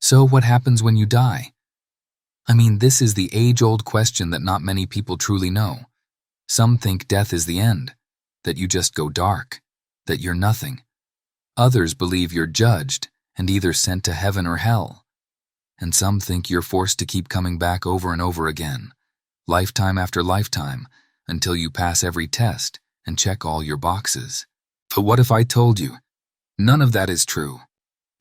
So what happens when you die? I mean, this is the age-old question that not many people truly know. Some think death is the end, that you just go dark, that you're nothing. Others believe you're judged and either sent to heaven or hell. And some think you're forced to keep coming back over and over again, lifetime after lifetime, until you pass every test and check all your boxes. But what if I told you none of that is true,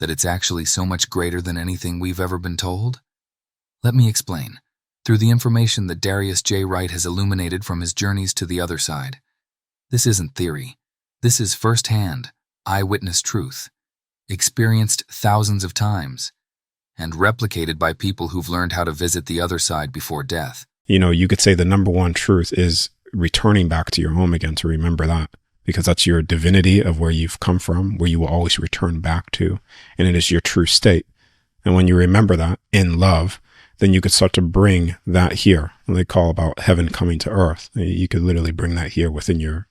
that it's actually so much greater than anything we've ever been told? Let me explain, through the information that Darius J. Wright has illuminated from his journeys to the other side. This isn't theory. This is first-hand, eyewitness truth, experienced thousands of times, and replicated by people who've learned how to visit the other side before death. You know, you could say the number one truth is returning back to your home again, to remember that, because that's your divinity of where you've come from, where you will always return back to, and it is your true state. And when you remember that in love, then you could start to bring that here. And they call about heaven coming to earth. You could literally bring that here within your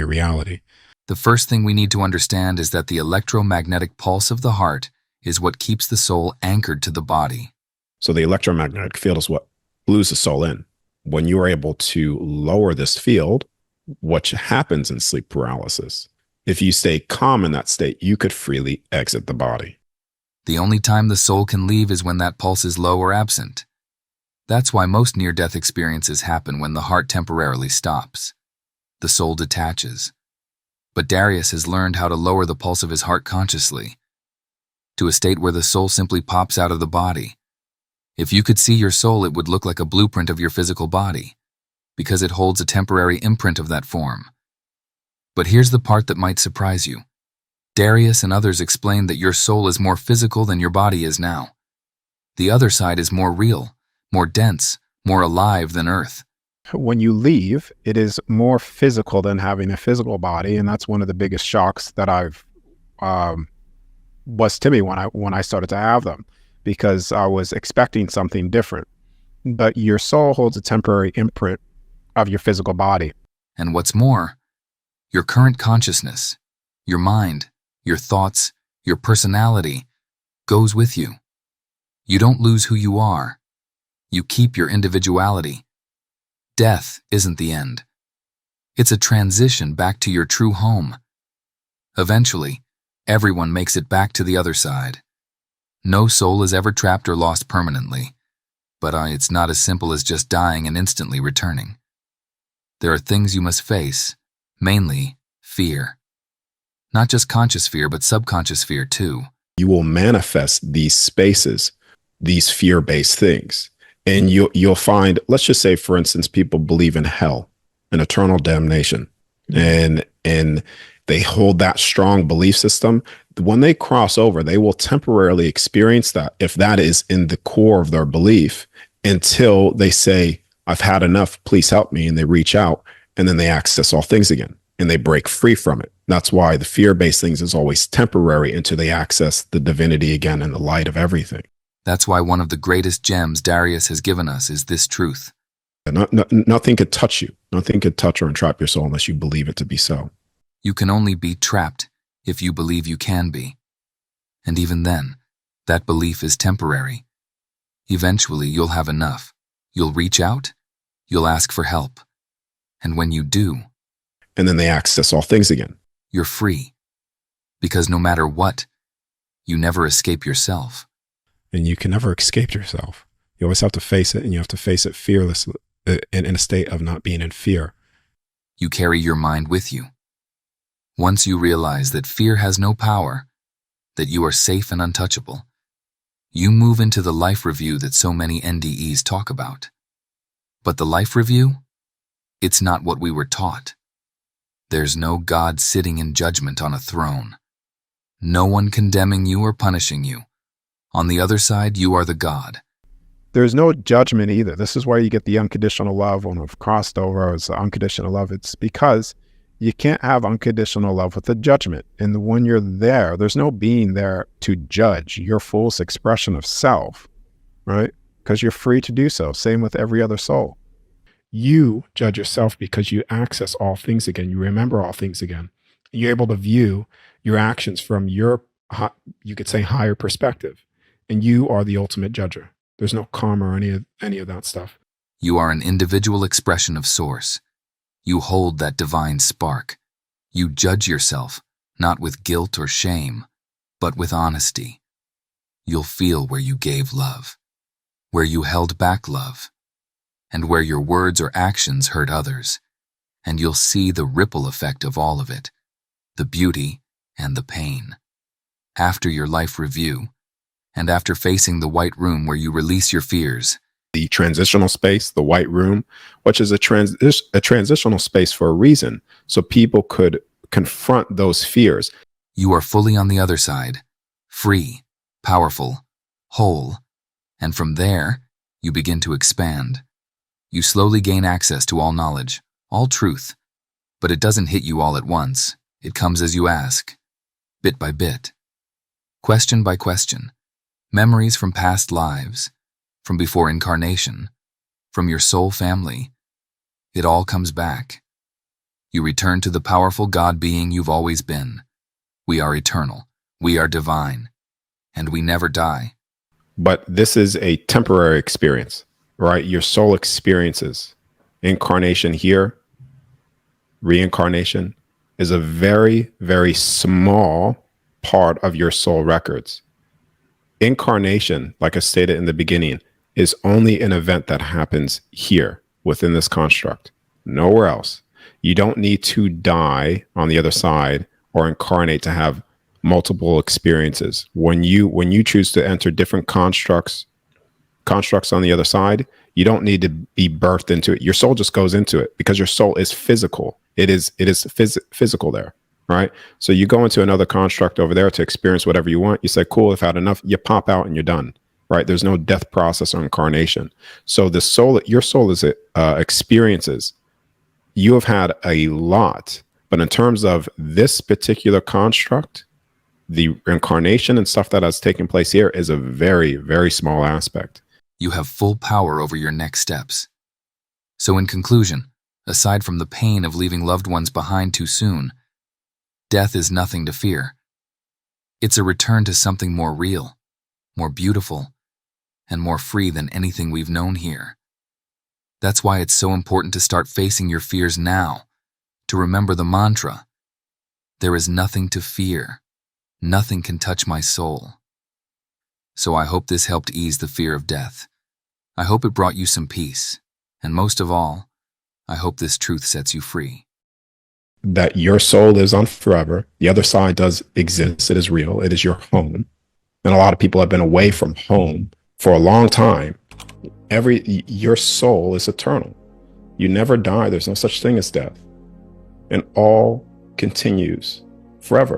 reality. The first thing we need to understand is that the electromagnetic pulse of the heart is what keeps the soul anchored to the body. So the electromagnetic field is what glues the soul in. When you are able to lower this field, what happens in sleep paralysis? If you stay calm in that state, you could freely exit the body. The only time the soul can leave is when that pulse is low or absent. That's why most near-death experiences happen when the heart temporarily stops. The soul detaches. But Darius has learned how to lower the pulse of his heart consciously, to a state where the soul simply pops out of the body. If you could see your soul, it would look like a blueprint of your physical body, because it holds a temporary imprint of that form. But here's the part that might surprise you. Darius and others explain that your soul is more physical than your body is now. The other side is more real, more dense, more alive than Earth. When you leave, it is more physical than having a physical body, and that's one of the biggest shocks that was to me when I started to have them, because I was expecting something different. But your soul holds a temporary imprint of your physical body. And what's more, your current consciousness, your mind, your thoughts, your personality goes with you. You don't lose who you are. You keep your individuality. Death isn't the end. It's a transition back to your true home. Eventually, everyone makes it back to the other side. No soul is ever trapped or lost permanently, but it's not as simple as just dying and instantly returning. There are things you must face, mainly fear. Not just conscious fear, but subconscious fear too. You will manifest these spaces, these fear-based things. And you'll find, let's just say, for instance, people believe in hell and eternal damnation. And they hold that strong belief system. When they cross over, they will temporarily experience that, if that is in the core of their belief, until they say, I've had enough, please help me. And they reach out, and then they access all things again, and they break free from it. That's why the fear-based things is always temporary until they access the divinity again and the light of everything. That's why one of the greatest gems Darius has given us is this truth. Nothing could touch you. Nothing could touch or entrap your soul unless you believe it to be so. You can only be trapped if you believe you can be. And even then, that belief is temporary. Eventually, you'll have enough. You'll reach out. You'll ask for help. And when you do, and then they access all things again, you're free. Because no matter what, you never escape yourself. And you can never escape yourself. You always have to face it, and you have to face it fearlessly, in a state of not being in fear. You carry your mind with you. Once you realize that fear has no power, that you are safe and untouchable, you move into the life review that so many NDEs talk about. But the life review? It's not what we were taught. There's no God sitting in judgment on a throne. No one condemning you or punishing you. On the other side, you are the God. There's no judgment either. This is why you get the unconditional love when we've crossed over. It's unconditional love. It's because you can't have unconditional love with a judgment. And when you're there, there's no being there to judge your fullest expression of self, right? Because you're free to do so. Same with every other soul. You judge yourself because you access all things again. You remember all things again. You're able to view your actions from your, you could say, higher perspective. and you are the ultimate judger. There's no karma or any of that stuff. You are an individual expression of Source. You hold that divine spark. You judge yourself, not with guilt or shame, but with honesty. You'll feel where you gave love, where you held back love, and where your words or actions hurt others. And you'll see the ripple effect of all of it, the beauty and the pain. After your life review, and after facing the white room where you release your fears, the transitional space, the white room, which is a transitional space for a reason, so people could confront those fears. you are fully on the other side, free, powerful, whole, and from there, you begin to expand. You slowly gain access to all knowledge, all truth, but it doesn't hit you all at once. It comes as you ask, bit by bit, question by question, memories from past lives, from before incarnation, from your soul family. It all comes back. You return to the powerful God being you've always been. We are eternal, we are divine, and we never die. But this is a temporary experience, right? Your soul experiences incarnation here, reincarnation is a very, very small part of your soul records. Incarnation, like I stated in the beginning, is only an event that happens here within this construct, nowhere else. You don't need to die on the other side or incarnate to have multiple experiences. When you choose to enter different constructs on the other side, you don't need to be birthed into it. Your soul just goes into it because your soul is physical. It is physical there, right? So you go into another construct over there to experience whatever you want. You say, cool, I've had enough. You pop out and you're done, right? There's no death process or incarnation. So the soul, your soul is experiences. You have had a lot, but in terms of this particular construct, the incarnation and stuff that has taken place here is a very, very small aspect. You have full power over your next steps. So in conclusion, aside from the pain of leaving loved ones behind too soon, death is nothing to fear. It's a return to something more real, more beautiful, and more free than anything we've known here. That's why it's so important to start facing your fears now, to remember the mantra, there is nothing to fear. Nothing can touch my soul. So I hope this helped ease the fear of death. I hope it brought you some peace. And most of all, I hope this truth sets you free. That your soul lives on forever. The other side does exist. It is real. It is your home. And a lot of people have been away from home for a long time. Your soul is eternal. You never die. There's no such thing as death. And all continues forever.